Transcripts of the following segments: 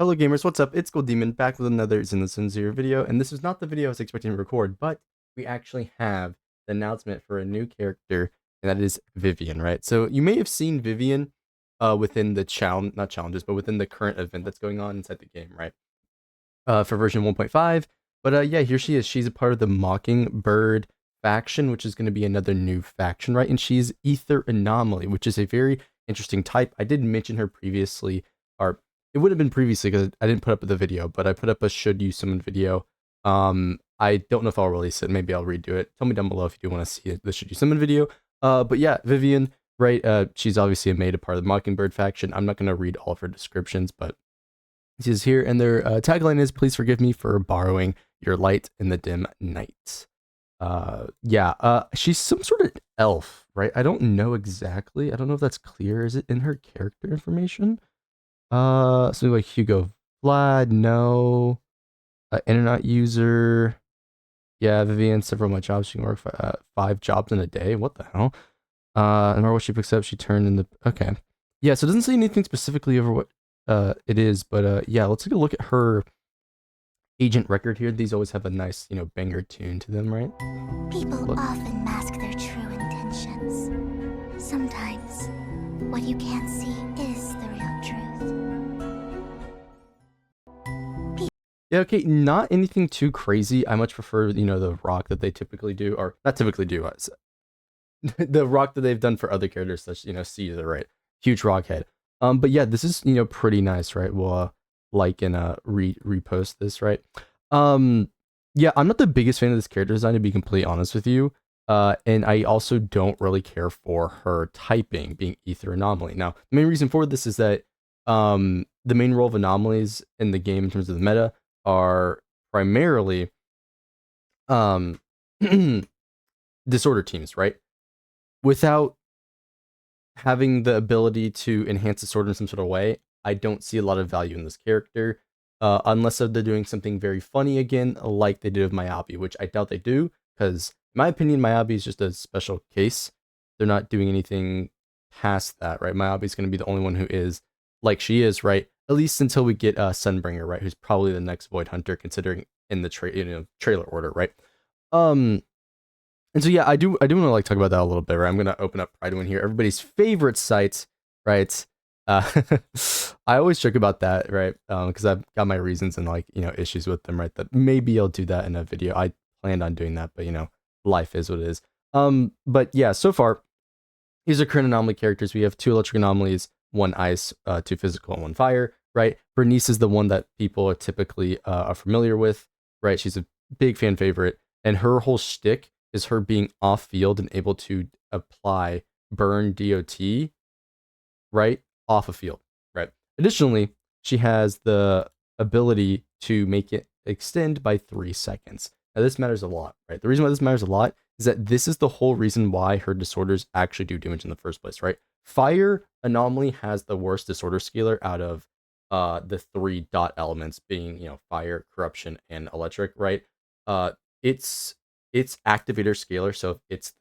Hello gamers, what's up? It's Gold Demon back with another Zenless video, and this is not the video I was expecting to record, but we actually have the announcement for a new character, and that is Vivian, right? So you may have seen Vivian within the not challenges, but within the current event that's going on inside the game, right? For version 1.5. But yeah, here she is. She's a part of the Mockingbird faction, which is going to be another new faction, right? And she's Ether Anomaly, which is a very interesting type. I did mention her previously, or it would have been previously because I didn't put up the video, but I put up a should you summon video. I don't know if I'll release it. Maybe I'll redo it. Tell me down below if you do want to see it, the should you summon video. But yeah, Vivian, right? She's obviously a part of the Mockingbird faction. I'm not going to read all of her descriptions, but she's here, and their tagline is "Please forgive me for borrowing your light in the dim night." She's some sort of elf, right? I don't know exactly. I don't know if that's clear. Is it in her character information? Something like Hugo Vlad, no. Internet user. Yeah, Vivian, several of my jobs. She can work 5 jobs in a day. What the hell? No matter what she picks up, she turned in the. Okay. Yeah, so it doesn't say anything specifically over what it is, but yeah, let's take a look at her agent record here. These always have a nice, banger tune to them, right? People often mask their true intentions. Sometimes, what you can't see is the real truth. Yeah, okay, not anything too crazy. I much prefer, the rock that they typically do, or not typically do, the rock that they've done for other characters, such, Caesar, right? Huge rock head. But yeah, this is, pretty nice, right? We'll like and repost this, right? Yeah, I'm not the biggest fan of this character design, to be completely honest with you. And I also don't really care for her typing being Ether Anomaly. Now, the main reason for this is that the main role of anomalies in the game in terms of the meta are primarily disorder teams, right? Without having the ability to enhance disorder in some sort of way, I don't see a lot of value in this character, unless they're doing something very funny again, like they did with Miyabi, which I doubt they do, because in my opinion, Miyabi is just a special case. They're not doing anything past that, right? Miyabi is going to be the only one who is like she is, right? At least until we get Sunbringer, right? Who's probably the next Void Hunter, considering in the trailer order, right? And so yeah, I do want to like talk about that a little bit, right? I'm gonna open up Pride here, everybody's favorite site, right? I always joke about that, right? Because I've got my reasons and like issues with them, right? That maybe I'll do that in a video. I planned on doing that, but life is what it is. But yeah, so far these are current anomaly characters. We have 2 electric anomalies, 1 ice, 2 physical, and 1 fire, right? Bernice is the one that people are typically are familiar with, right? She's a big fan favorite, and her whole shtick is her being off field and able to apply burn DOT, right, off a field, right? Additionally, she has the ability to make it extend by 3 seconds. Now, this matters a lot, right? The reason why this matters a lot is that this is the whole reason why her disorders actually do damage in the first place, right? Fire Anomaly has the worst disorder scaler out of the 3 dot elements, being, fire, corruption, and electric, right? It's activator scalar, so it's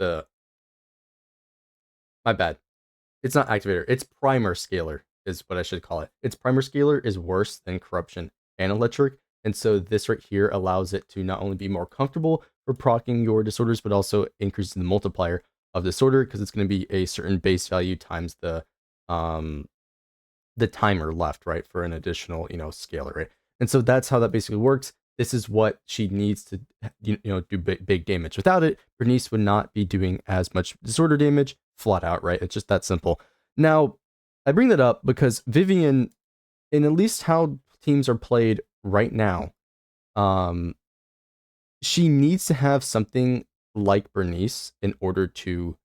my bad. It's not activator, it's primer scalar is what I should call it. Its primer scalar is worse than corruption and electric, and so this right here allows it to not only be more comfortable for proccing your disorders, but also increases the multiplier of disorder, because it's going to be a certain base value times the timer left, right, for an additional scalar, right? And so that's how that basically works. This is what she needs to do big damage. Without it, Bernice would not be doing as much disorder damage flat out, right? It's just that simple. Now, I bring that up because Vivian, in at least how teams are played right now, she needs to have something like Bernice in order to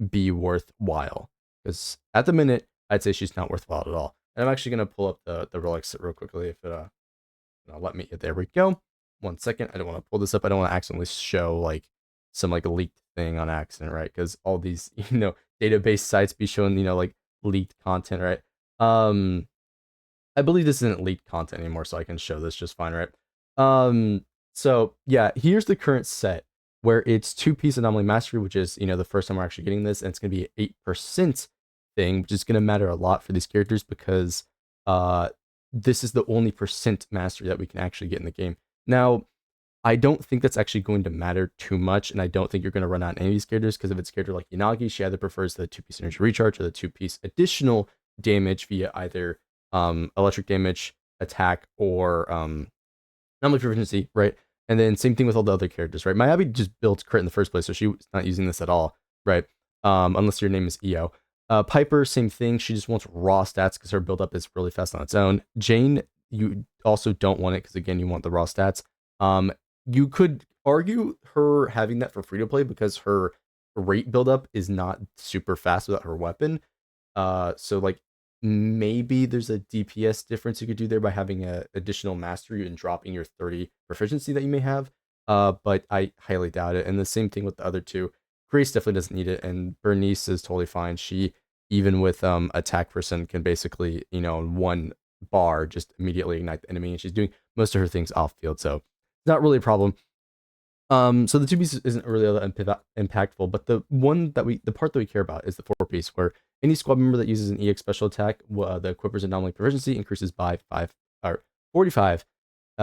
be worthwhile. Because at the minute, I'd say she's not worthwhile at all. And I'm actually going to pull up the relics real quickly if it let me. There we go. 1 second. I don't want to pull this up. I don't want to accidentally show like some like leaked thing on accident, right? Because all these database sites be showing like leaked content, right? I believe this isn't leaked content anymore, so I can show this just fine, right? So yeah, here's the current set where it's 2-piece anomaly mastery, which is the first time we're actually getting this, and it's gonna be an 8% thing, which is gonna matter a lot for these characters because this is the only percent mastery that we can actually get in the game. Now, I don't think that's actually going to matter too much, and I don't think you're going to run out any of these characters, because if it's a character like Yanagi, she either prefers the 2-piece energy recharge or the 2-piece additional damage via either electric damage, attack, or anomaly proficiency, right? And then same thing with all the other characters, right? Mayabi just built crit in the first place, so she's not using this at all, right? Unless your name is EO. Piper, same thing. She just wants raw stats because her build-up is really fast on its own. Jane, you also don't want it because, again, you want the raw stats. You could argue her having that for free to play because her rate buildup is not super fast without her weapon. So like maybe there's a DPS difference you could do there by having a additional mastery and dropping your 30 proficiency that you may have. But I highly doubt it. And the same thing with the other two. Grace definitely doesn't need it, and Bernice is totally fine. She, even with attack percent, can basically, in one bar just immediately ignite the enemy, and she's doing most of her things off field, so it's not really a problem. So the 2-piece isn't really impactful, but the part that we care about is the 4-piece, where any squad member that uses an EX special attack, the equipper's anomaly proficiency increases by 45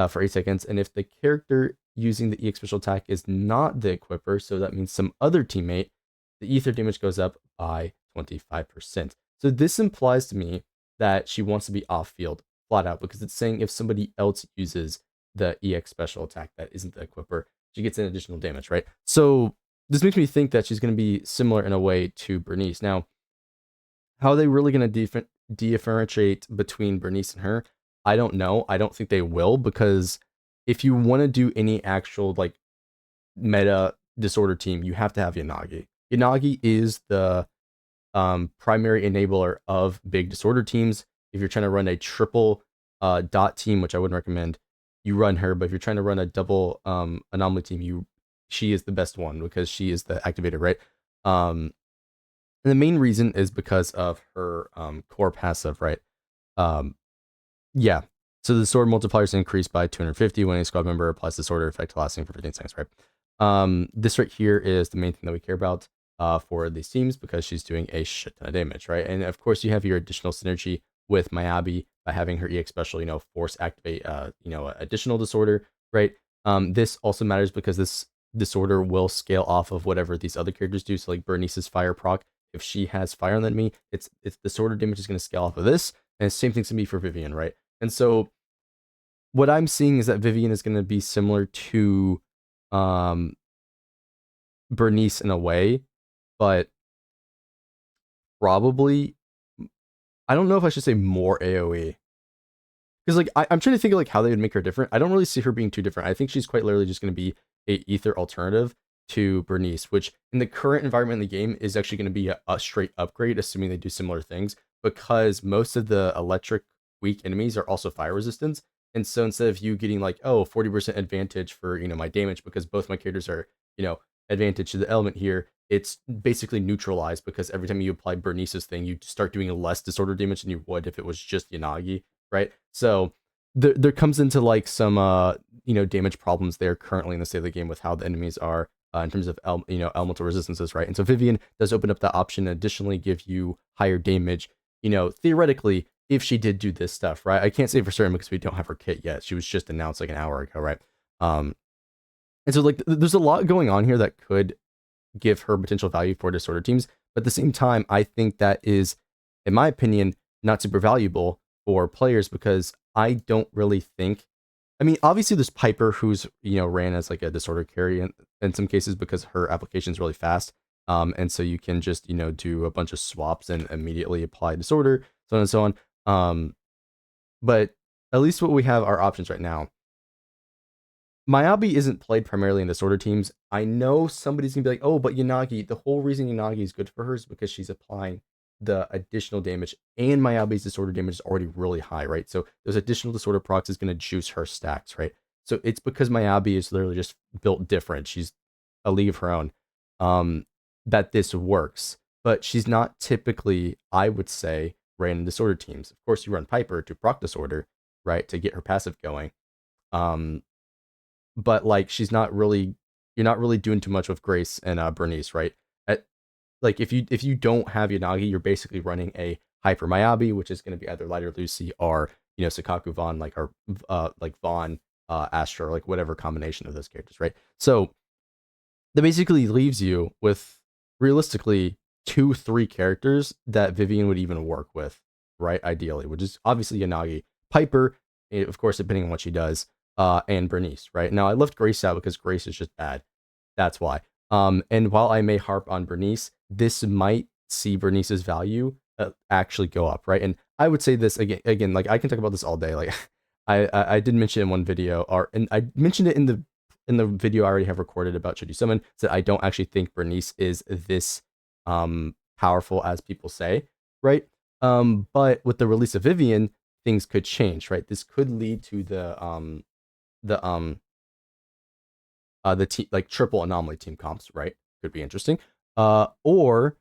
for 8 seconds, and if the character using the EX special attack is not the equipper, so that means some other teammate, the ether damage goes up by 25%. So this implies to me that she wants to be off field flat out, because it's saying if somebody else uses the EX special attack that isn't the equipper, she gets an additional damage, right? So this makes me think that she's going to be similar in a way to Bernice. Now, how are they really going to differentiate between Bernice and her? I don't know. I don't think they will, because if you want to do any actual like meta disorder team, you have to have Yanagi. Yanagi is the primary enabler of big disorder teams. If you're trying to run a triple dot team, which I wouldn't recommend, you run her. But if you're trying to run a double anomaly team, she is the best one because she is the activator, right? And the main reason is because of her core passive, right? Yeah. So the sword multiplier is increased by 250 when a squad member applies the sword effect lasting for 15 seconds, right? This right here is the main thing that we care about for these teams, because she's doing a shit ton of damage, right? And of course, you have your additional synergy with Mayabi by having her EX special, force activate, additional disorder, right? This also matters because this disorder will scale off of whatever these other characters do. So like Bernice's fire proc, if she has fire on the enemy, it's disorder damage is going to scale off of this, and the same thing's gonna be for Vivian, right? And so what I'm seeing is that Vivian is going to be similar to Bernice in a way, but probably, I don't know if I should say more AoE. Because like I'm trying to think of like how they would make her different. I don't really see her being too different. I think she's quite literally just going to be a ether alternative to Bernice, which in the current environment in the game is actually going to be a straight upgrade, assuming they do similar things, because most of the electric weak enemies are also fire resistance. And so instead of you getting like, oh, 40% advantage for, my damage, because both my characters are, advantage to the element here, it's basically neutralized, because every time you apply Bernice's thing, you start doing less disorder damage than you would if it was just Yanagi, right? So there comes into like some, damage problems there currently in the state of the game with how the enemies are in terms of, elemental resistances, right? And so Vivian does open up that option, and additionally give you higher damage, theoretically, if she did do this stuff, right? I can't say for certain because we don't have her kit yet. She was just announced like an hour ago, right? And so like there's a lot going on here that could give her potential value for disorder teams, but at the same time, I think that is, in my opinion, not super valuable for players, because I don't really think, I mean, obviously there's Piper, who's, ran as like a disorder carry in some cases because her application is really fast. And so you can just, do a bunch of swaps and immediately apply disorder, so on and so on. But at least what we have are options right now. Mayabi isn't played primarily in disorder teams. I know somebody's gonna be like, oh, but Yanagi, the whole reason Yanagi is good for her is because she's applying the additional damage, and Mayabi's disorder damage is already really high, right? So those additional disorder procs is gonna juice her stacks, right? So it's because Mayabi is literally just built different. She's a league of her own. That this works, but she's not typically, I would say, ran in disorder teams. Of course, you run Piper to proc disorder, right, to get her passive going. But like she's not really, you're not really doing too much with Grace and Bernice, right? Like if you don't have Yanagi, you're basically running a Hyper Mayabi, which is going to be either Lighter Lucy or Sakaku Vaughn, like, or like Vaughn, Astra, or like whatever combination of those characters, right? So that basically leaves you with realistically 2, 3 characters that Vivian would even work with, right? Ideally, which is obviously Yanagi, Piper, of course, depending on what she does, and Bernice, right? Now I left Grace out because Grace is just bad. That's why. And while I may harp on Bernice, this might see Bernice's value actually go up, right? And I would say this again, like I can talk about this all day. Like I did mention in one video, and I mentioned it in the video I already have recorded about Should You Summon, that I don't actually think Bernice is this powerful as people say, right? But with the release of Vivian, things could change, right? This could lead to the like triple anomaly team comps, right? Could be interesting. Or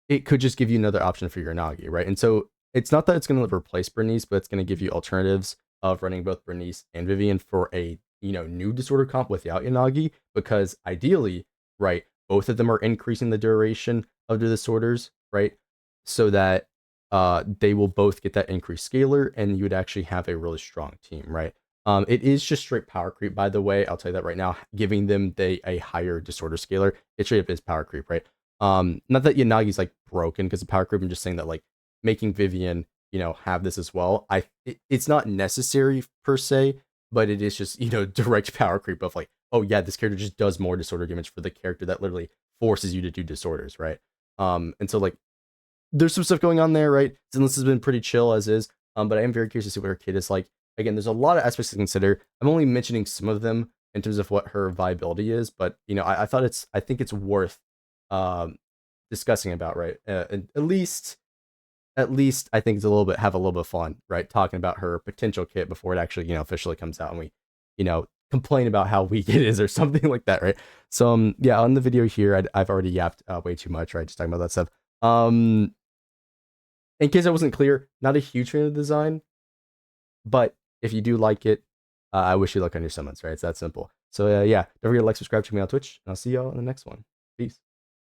it could just give you another option for your Nagi, right? And so it's not that it's going to replace Bernice, but it's going to give you alternatives of running both Bernice and Vivian for a new disorder comp without Yanagi, because ideally, right, both of them are increasing the duration of the disorders, right, so that they will both get that increased scalar, and you would actually have a really strong team, right? It is just straight power creep, by the way. I'll tell you that right now. Giving them a higher disorder scalar, it straight up is power creep, right? Not that Yanagi's like broken because of power creep. I'm just saying that like making Vivian, have this as well. It's not necessary per se, but it is just direct power creep of like, oh yeah, this character just does more disorder damage for the character that literally forces you to do disorders, right? And so like there's some stuff going on there, right? Zenless has been pretty chill as is, but I am very curious to see what her kid is like. Again, there's a lot of aspects to consider. I'm only mentioning some of them in terms of what her viability is, but I think it's worth um, discussing about, right? At least I think it's have a little bit of fun, right? Talking about her potential kit before it actually officially comes out, and we complain about how weak it is or something like that, right? So yeah, on the video here, I've already yapped way too much, right? Just talking about that stuff. In case I wasn't clear, not a huge fan of the design, but if you do like it, I wish you luck on your summons, right? It's that simple. So yeah, don't forget to like, subscribe to me on Twitch, and I'll see y'all in the next one. Peace.